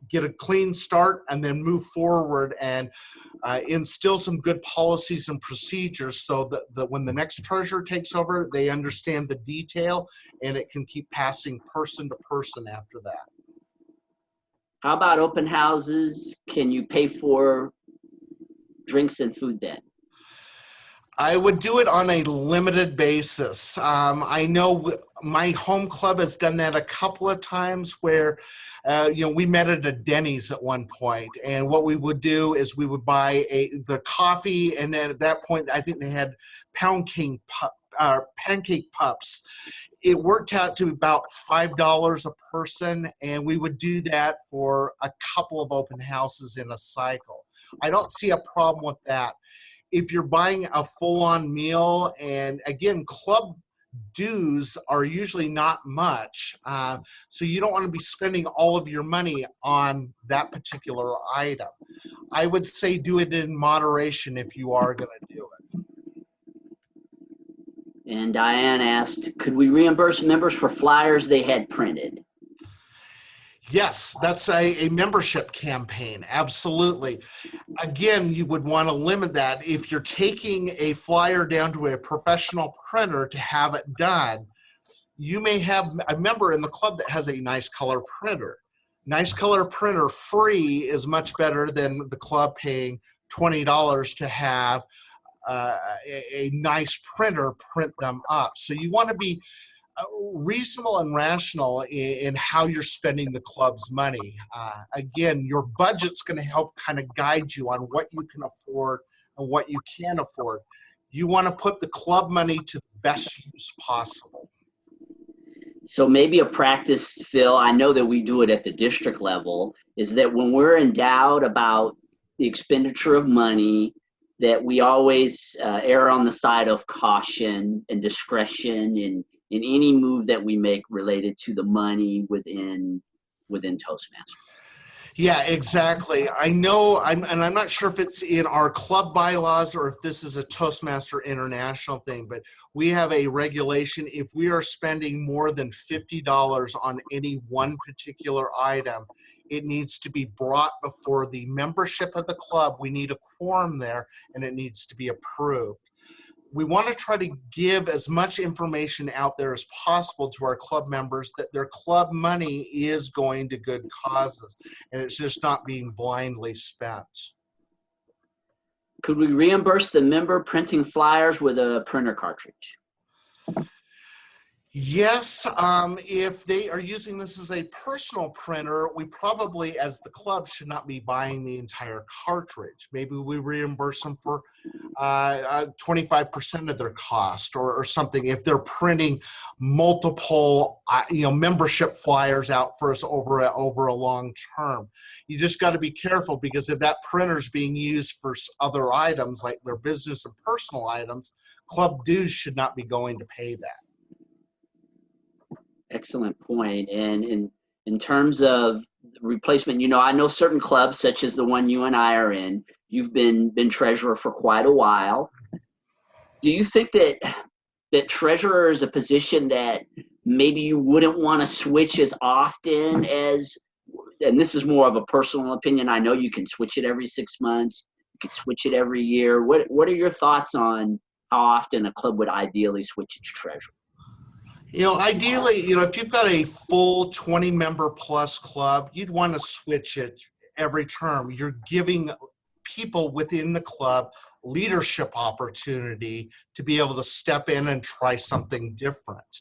get a clean start, and then move forward and instill some good policies and procedures so that when the next treasurer takes over, they understand the detail and it can keep passing person to person after that. How about open houses? Can you pay for drinks and food then? I would do it on a limited basis. I know my home club has done that a couple of times where we met at a Denny's at one point, and what we would do is we would buy the coffee, and then at that point, I think they had pancake pups. It worked out to about $5 a person, and we would do that for a couple of open houses in a cycle. I don't see a problem with that. If you're buying a full-on meal, and again, club dues are usually not much, so you don't want to be spending all of your money on that particular item. I would say do it in moderation if you are going to do it. And Diane asked, could we reimburse members for flyers they had printed? Yes, that's a membership campaign, absolutely. Again, you would want to limit that. If you're taking a flyer down to a professional printer to have it done, you may have a member in the club that has a nice color printer. Nice color printer free is much better than the club paying $20 to have a nice printer print them up. So you want to be reasonable and rational in how you're spending the club's money. Again, your budget's going to help kind of guide you on what you can afford and what you can't afford. You want to put the club money to the best use possible. So maybe a practice, Phil, I know that we do it at the district level, is that when we're in doubt about the expenditure of money, that we always err on the side of caution and discretion in any move that we make related to the money within Toastmasters. Yeah, exactly. I know, and I'm not sure if it's in our club bylaws or if this is a Toastmaster International thing, but we have a regulation. If we are spending more than $50 on any one particular item, it needs to be brought before the membership of the club. We need a quorum there, and it needs to be approved. we want to try to give as much information out there as possible to our club members that their club money is going to good causes and it's just not being blindly spent. Could we reimburse the member printing flyers with a printer cartridge? Yes, if they are using this as a personal printer, we probably, as the club, should not be buying the entire cartridge. Maybe we reimburse them for 25% of their cost or something. If they're printing multiple, membership flyers out for us over a long term, you just got to be careful, because if that printer is being used for other items like their business and personal items, club dues should not be going to pay that. Excellent point. And in terms of replacement, I know certain clubs, such as the one you and I are in, you've been treasurer for quite a while. Do you think that treasurer is a position that maybe you wouldn't want to switch as often as, and this is more of a personal opinion, I know you can switch it every 6 months, you can switch it every year. What are your thoughts on how often a club would ideally switch its treasurer? Ideally, if you've got a full 20-member plus club, you'd want to switch it every term. You're giving people within the club leadership opportunity to be able to step in and try something different.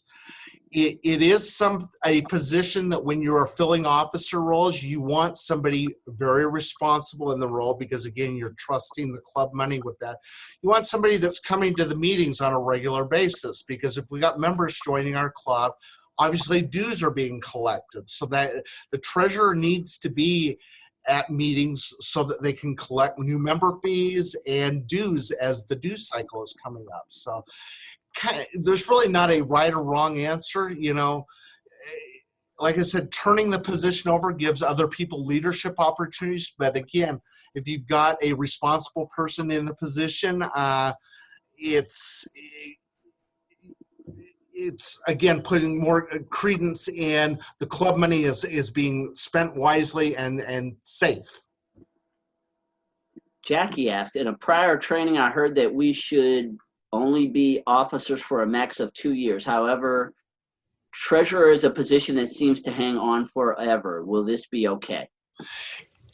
It is a position that when you are filling officer roles, you want somebody very responsible in the role, because again, you're trusting the club money with that. You want somebody that's coming to the meetings on a regular basis, because if we got members joining our club, obviously dues are being collected. So that the treasurer needs to be at meetings so that they can collect new member fees and dues as the due cycle is coming up. So there's really not a right or wrong answer. Like I said, turning the position over gives other people leadership opportunities. But again, if you've got a responsible person in the position, it's again putting more credence in the club money is being spent wisely and safe. Jackie asked, in a prior training, I heard that we should only be officers for a max of 2 years. However, treasurer is a position that seems to hang on forever. Will this be okay?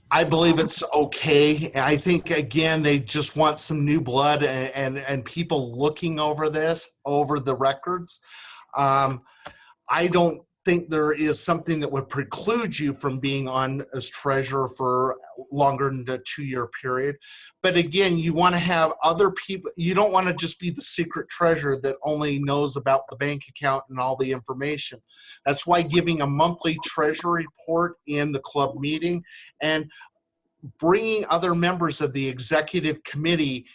I believe it's okay. I think, again, they just want some new blood and people looking over the records. I don't think there is something that would preclude you from being on as treasurer for longer than the 2-year period. But again, you want to have other people. You don't want to just be the secret treasurer that only knows about the bank account and all the information. That's why giving a monthly treasury report in the club meeting and bringing other members of the executive committee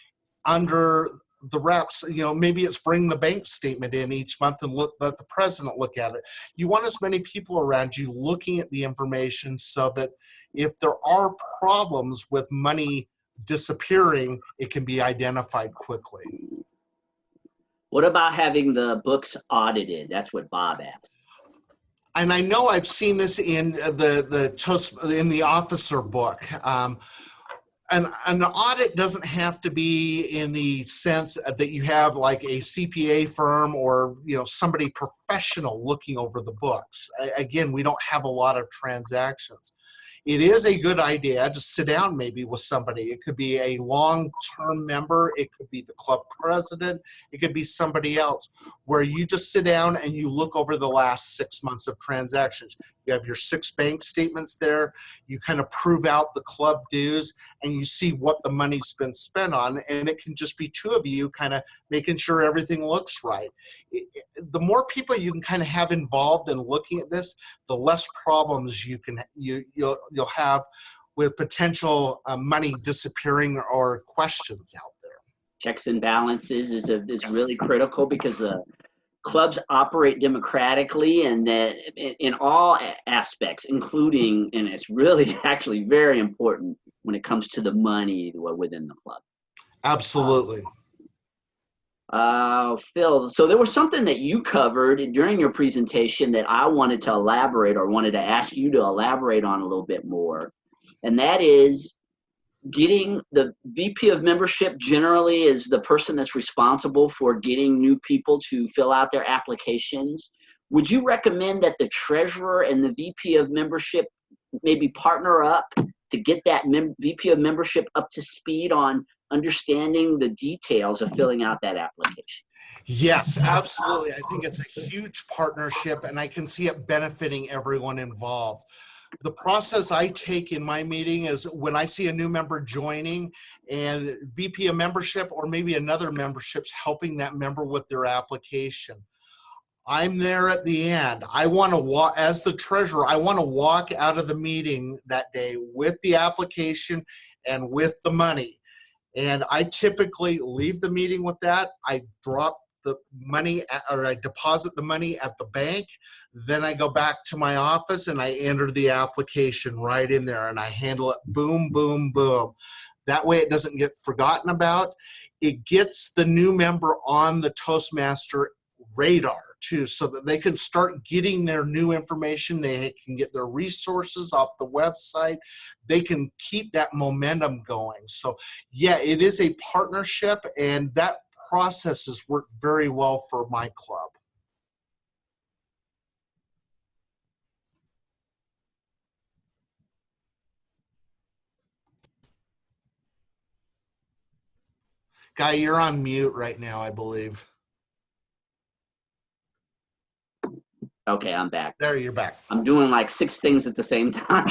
under the reps, maybe it's bring the bank statement in each month and let the president look at it. You want as many people around you looking at the information so that if there are problems with money disappearing, it can be identified quickly. What about having the books audited? That's what Bob asked. And I know I've seen this in the officer book. An audit doesn't have to be in the sense that you have like a CPA firm or somebody professional looking over the books. Again, we don't have a lot of transactions. It is a good idea to sit down maybe with somebody. It could be a long-term member. It could be the club president. It could be somebody else, where you just sit down and you look over the last 6 months of transactions. You have your 6 bank statements there. You kind of prove out the club dues and you see what the money's been spent on. And it can just be 2 of you kind of making sure everything looks right. The more people you can kind of have involved in looking at this, the less problems you'll have with potential money disappearing or questions out there. Checks and balances is really critical, because the clubs operate democratically and that in all aspects, including, and it's really actually very important when it comes to the money within the club. Absolutely. Phil, so there was something that you covered during your presentation that I wanted to elaborate, or wanted to ask you to elaborate on a little bit more, and that is getting the VP of membership generally is the person that's responsible for getting new people to fill out their applications. Would you recommend that the treasurer and the VP of membership maybe partner up to get that VP of membership up to speed on understanding the details of filling out that application? Yes, absolutely. I think it's a huge partnership, and I can see it benefiting everyone involved. The process I take in my meeting is when I see a new member joining and VP of membership or maybe another membership's helping that member with their application. I'm there at the end. I want to walk, as the treasurer, I want to walk out of the meeting that day with the application and with the money. And I typically leave the meeting with that. I drop the money, or I deposit the money at the bank. Then I go back to my office and I enter the application right in there and I handle it boom, boom, boom. That way it doesn't get forgotten about. It gets the new member on the Toastmaster radar too, so that they can start getting their new information. They can get their resources off the website. They can keep that momentum going. So yeah, it is a partnership, and that process has worked very well for my club. Guy, you're on mute right now, I believe. Okay, I'm back. There, you're back. I'm doing like 6 things at the same time.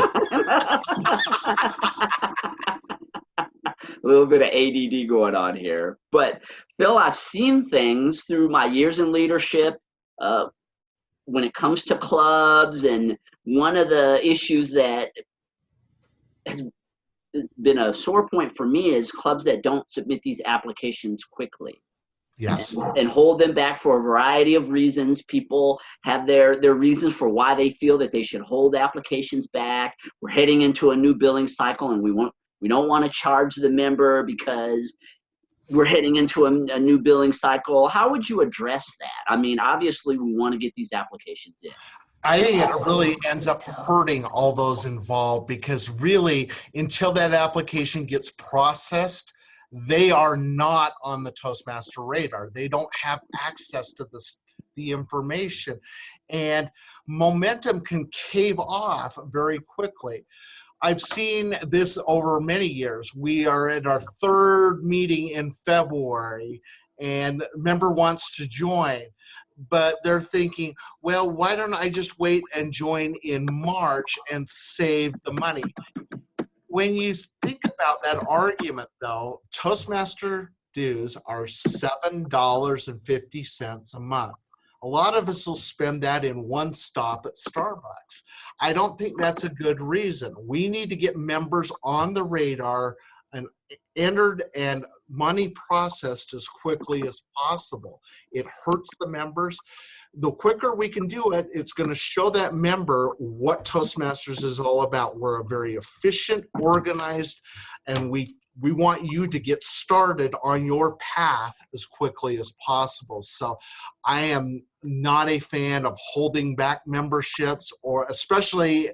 A little bit of ADD going on here. But Phil, I've seen things through my years in leadership when it comes to clubs, and one of the issues that has been a sore point for me is clubs that don't submit these applications quickly. Yes. And hold them back for a variety of reasons. People have their reasons for why they feel that they should hold applications back. We're heading into a new billing cycle, and we don't want to charge the member because we're heading into a new billing cycle. How would you address that? I mean, obviously we want to get these applications in. I think it really ends up hurting all those involved, because really, until that application gets processed, they are not on the Toastmaster radar. They don't have access to the information, and momentum can cave off very quickly. I've seen this over many years. We are at our 3rd meeting in February, and the member wants to join, but they're thinking, well, why don't I just wait and join in March and save the money? When you think about that argument, though, Toastmaster dues are $7.50 a month. A lot of us will spend that in one stop at Starbucks. I don't think that's a good reason. We need to get members on the radar and entered and money processed as quickly as possible. It hurts the members. The quicker we can do it, it's going to show that member what Toastmasters is all about. We're a very efficient, organized, and we want you to get started on your path as quickly as possible. So I am not a fan of holding back memberships, or especially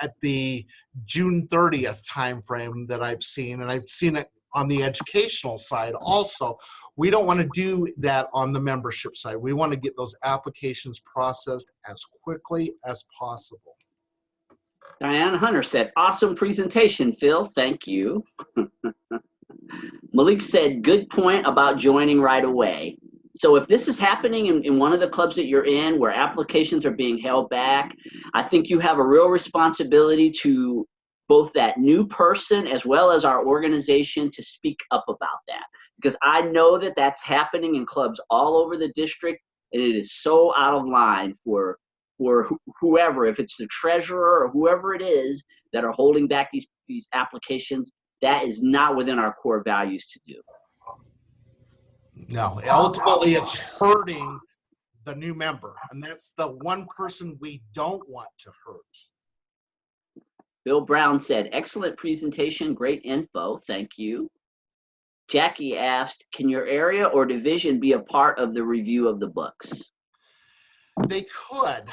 at the June 30th timeframe that I've seen, and I've seen it on the educational side also. We don't want to do that on the membership side. We want to get those applications processed as quickly as possible. Diane Hunter said, awesome presentation, Phil. Thank you. Malik said, good point about joining right away. So if this is happening in one of the clubs that you're in where applications are being held back, I think you have a real responsibility to both that new person as well as our organization to speak up about that. Because I know that that's happening in clubs all over the district, and it is so out of line for whoever, if it's the treasurer or whoever it is that are holding back these applications. That is not within our core values to do. No, ultimately it's hurting the new member, and that's the one person we don't want to hurt. Bill Brown said, excellent presentation, great info, thank you. Jackie asked, can your area or division be a part of the review of the books? They could.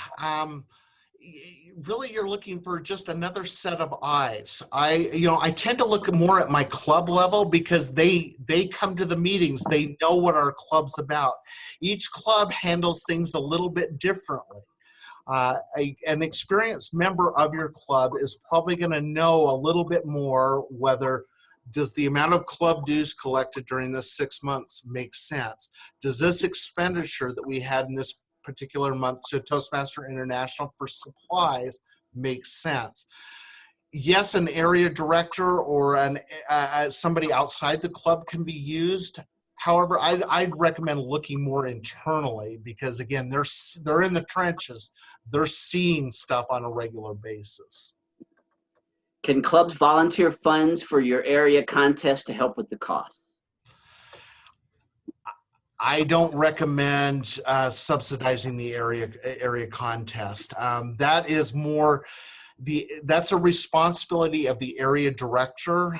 really you're looking for just another set of eyes. I tend to look more at my club level because they come to the meetings. They know what our club's about. Each club handles things a little bit differently. An experienced member of your club is probably going to know a little bit more whether does the amount of club dues collected during this 6 months make sense? Does this expenditure that we had in this particular month to Toastmaster International for supplies make sense? Yes, an area director or somebody outside the club can be used. However, I'd recommend looking more internally because, again, they're in the trenches. They're seeing stuff on a regular basis. Can clubs volunteer funds for your area contest to help with the cost? I don't recommend subsidizing the area contest. That is more that's a responsibility of the area director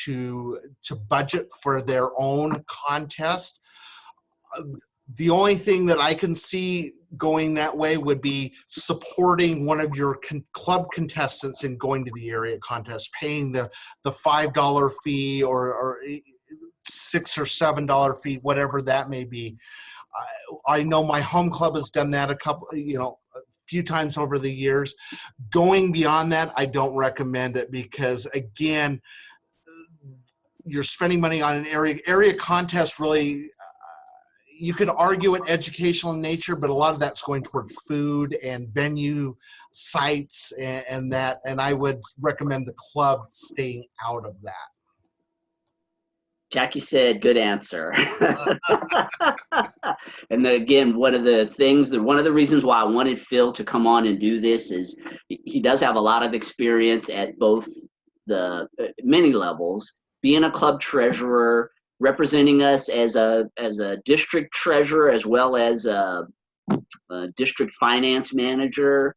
to budget for their own contest. The only thing that I can see going that way would be supporting one of your club contestants in going to the area contest, paying the $5 fee or $6 or $7 fee, whatever that may be. I know my home club has done that a few times over the years. Going beyond that, I don't recommend it because, again, you're spending money on an area contest. Really, you could argue it educational in nature, but a lot of that's going towards food and venue sites and that. And I would recommend the club staying out of that. Jackie said, good answer. And again, one of the reasons why I wanted Phil to come on and do this is he does have a lot of experience at both the many levels, being a club treasurer, representing us as a district treasurer, as well as a district finance manager,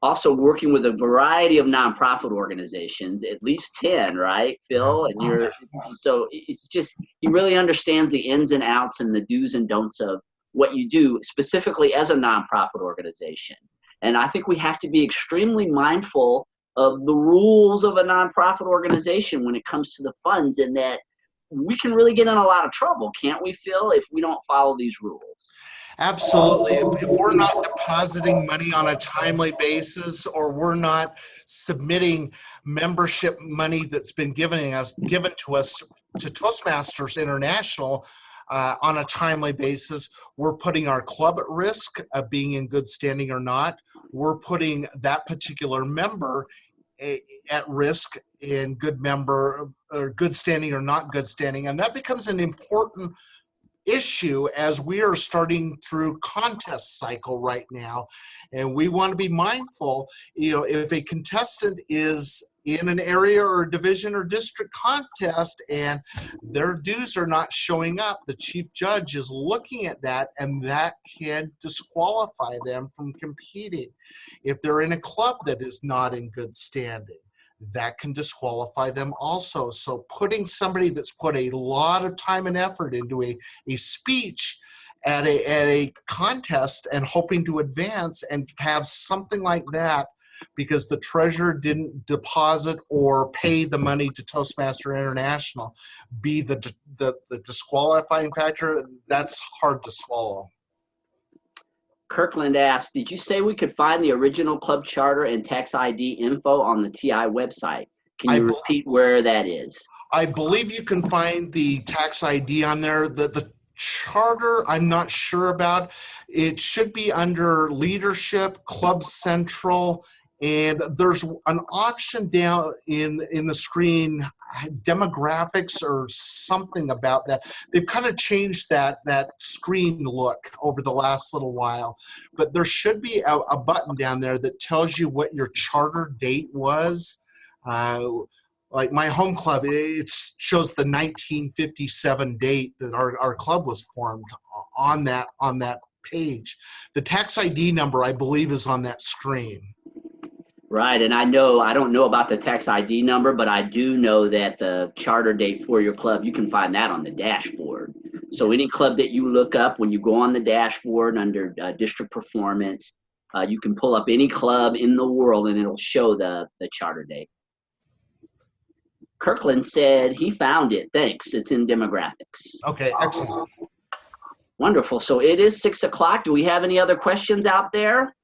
also working with a variety of nonprofit organizations, at least 10, right, Phil? And so it's just, he really understands the ins and outs and the do's and don'ts of what you do, specifically as a nonprofit organization. And I think we have to be extremely mindful of the rules of a nonprofit organization when it comes to the funds, and that we can really get in a lot of trouble, can't we, Phil, if we don't follow these rules? Absolutely. If we're not depositing money on a timely basis, or we're not submitting membership money that's been given to us to Toastmasters International on a timely basis, we're putting our club at risk of being in good standing or not. We're putting that particular member at risk in good member or good standing or not good standing. And that becomes an important issue as we are starting through contest cycle right now. And we want to be mindful, if a contestant is in an area or division or district contest and their dues are not showing up, the chief judge is looking at that, and that can disqualify them from competing. If they're in a club that is not in good standing, that can disqualify them also. So putting somebody that's put a lot of time and effort into a speech at a contest and hoping to advance, and have something like that because the treasurer didn't deposit or pay the money to Toastmaster International be the disqualifying factor, that's hard to swallow. Kirkland asked, did you say we could find the original club charter and tax ID info on the TI website? Can you repeat where that is? I believe you can find the tax ID on there. The charter, I'm not sure about. It should be under Leadership, Club Central, and there's an option down in the screen, demographics or something about that. They've kind of changed that screen look over the last little while, but there should be a button down there that tells you what your charter date was. Like my home club, it shows the 1957 date that our club was formed on that page. The tax ID number, I believe, is on that screen. Right, and I don't know about the tax ID number, but I do know that the charter date for your club, you can find that on the dashboard. So any club that you look up, when you go on the dashboard under district performance, You can pull up any club in the world and it'll show the charter date. Kirkland said he found it. Thanks. It's in demographics. Okay, excellent. Wonderful. So it is 6 o'clock. Do we have any other questions out there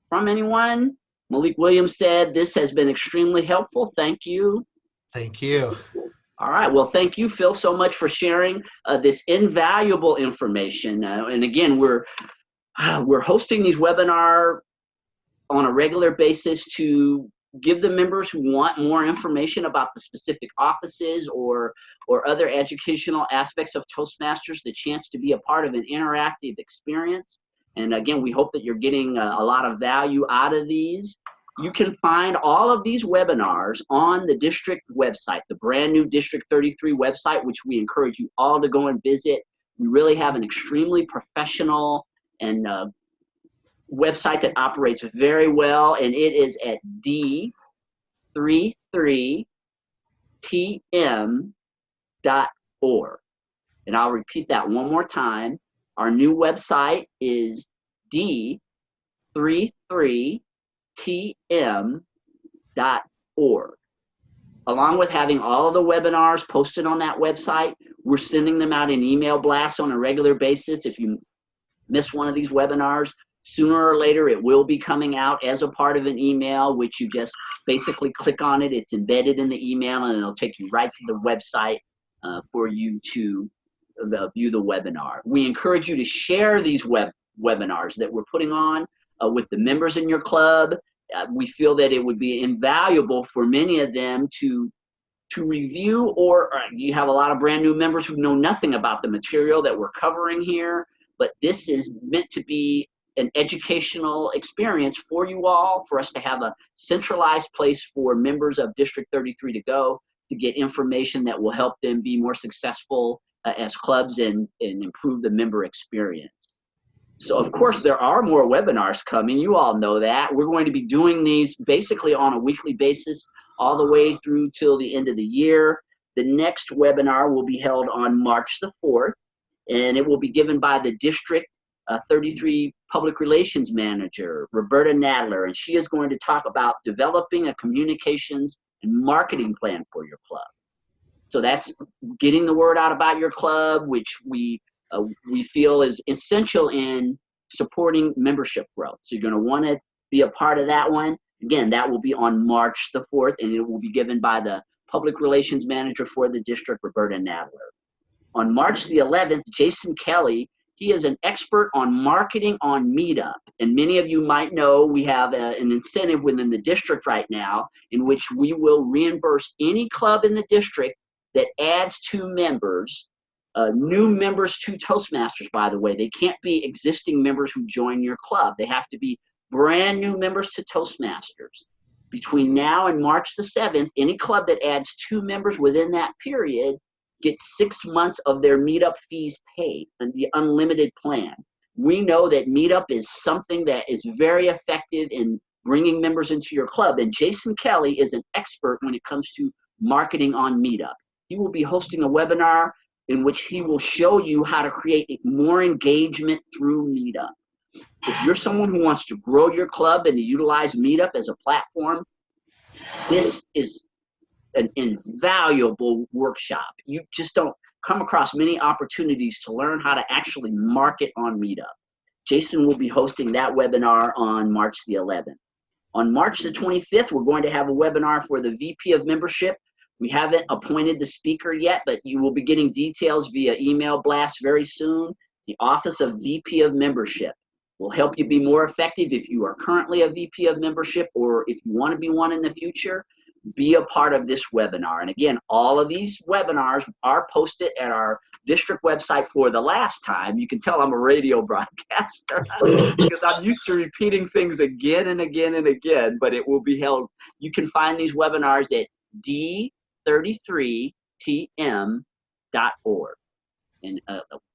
from anyone? Malik Williams said, this has been extremely helpful. Thank you. Thank you. All right. Well, thank you, Phil, so much for sharing this invaluable information. And again, we're hosting these webinars on a regular basis to give the members who want more information about the specific offices or other educational aspects of Toastmasters the chance to be a part of an interactive experience. And again, we hope that you're getting a lot of value out of these. You can find all of these webinars on the district website, the brand new District 33 website, which we encourage you all to go and visit. We really have an extremely professional and website that operates very well, and it is at d33tm.org. And I'll repeat that one more time. Our new website is d33tm.org. Along with having all of the webinars posted on that website, we're sending them out in email blasts on a regular basis. If you miss one of these webinars, sooner or later it will be coming out as a part of an email, which you just basically click on it. It's embedded in the email, and it'll take you right to the website for you to view the webinar. We encourage you to share these webinars that we're putting on with the members in your club. We feel that it would be invaluable for many of them to review, or you have a lot of brand new members who know nothing about the material that we're covering here, but this is meant to be an educational experience for you all, for us to have a centralized place for members of District 33 to go to get information that will help them be more successful as clubs and improve the member experience. So of course there are more webinars coming. You all know that. We're going to be doing these basically on a weekly basis all the way through till the end of the year. The next webinar will be held on March the 4th, and it will be given by the District 33 Public Relations Manager, Roberta Nadler, and she is going to talk about developing a communications and marketing plan for your club. So that's getting the word out about your club, which we feel is essential in supporting membership growth. So you're going to want to be a part of that one. Again, that will be on March the 4th, and it will be given by the Public Relations Manager for the district, Roberta Nadler. On March the 11th, Jason Kelly, he is an expert on marketing on Meetup. And many of you might know we have an incentive within the district right now in which we will reimburse any club in the district that adds 2 members, new members to Toastmasters, by the way. They can't be existing members who join your club. They have to be brand new members to Toastmasters. Between now and March the 7th, any club that adds 2 members within that period gets 6 months of their Meetup fees paid and the unlimited plan. We know that Meetup is something that is very effective in bringing members into your club, and Jason Kelly is an expert when it comes to marketing on Meetup. He will be hosting a webinar in which he will show you how to create more engagement through Meetup. If you're someone who wants to grow your club and to utilize Meetup as a platform, this is an invaluable workshop. You just don't come across many opportunities to learn how to actually market on Meetup. Jason will be hosting that webinar on March the 11th. On March the 25th, we're going to have a webinar for the VP of Membership. We haven't appointed the speaker yet, but you will be getting details via email blast very soon. The Office of VP of Membership will help you be more effective if you are currently a VP of Membership, or if you want to be one in the future. Be a part of this webinar. And again, all of these webinars are posted at our district website for the last time. You can tell I'm a radio broadcaster because I'm used to repeating things again and again and again, but it will be held. You can find these webinars at d33tm.org. And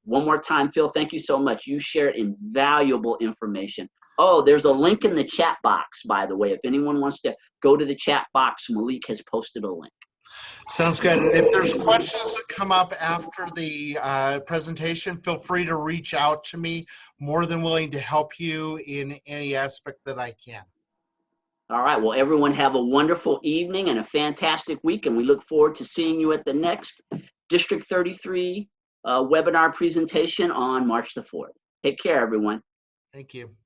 one more time, Phil, thank you so much. You shared invaluable information. Oh, there's a link in the chat box, by the way. If anyone wants to go to the chat box, Malik has posted a link. Sounds good. And if there's questions that come up after the presentation, feel free to reach out to me. More than willing to help you in any aspect that I can. All right. Well, everyone have a wonderful evening and a fantastic week, and we look forward to seeing you at the next District 33 webinar presentation on March the 4th. Take care, everyone. Thank you.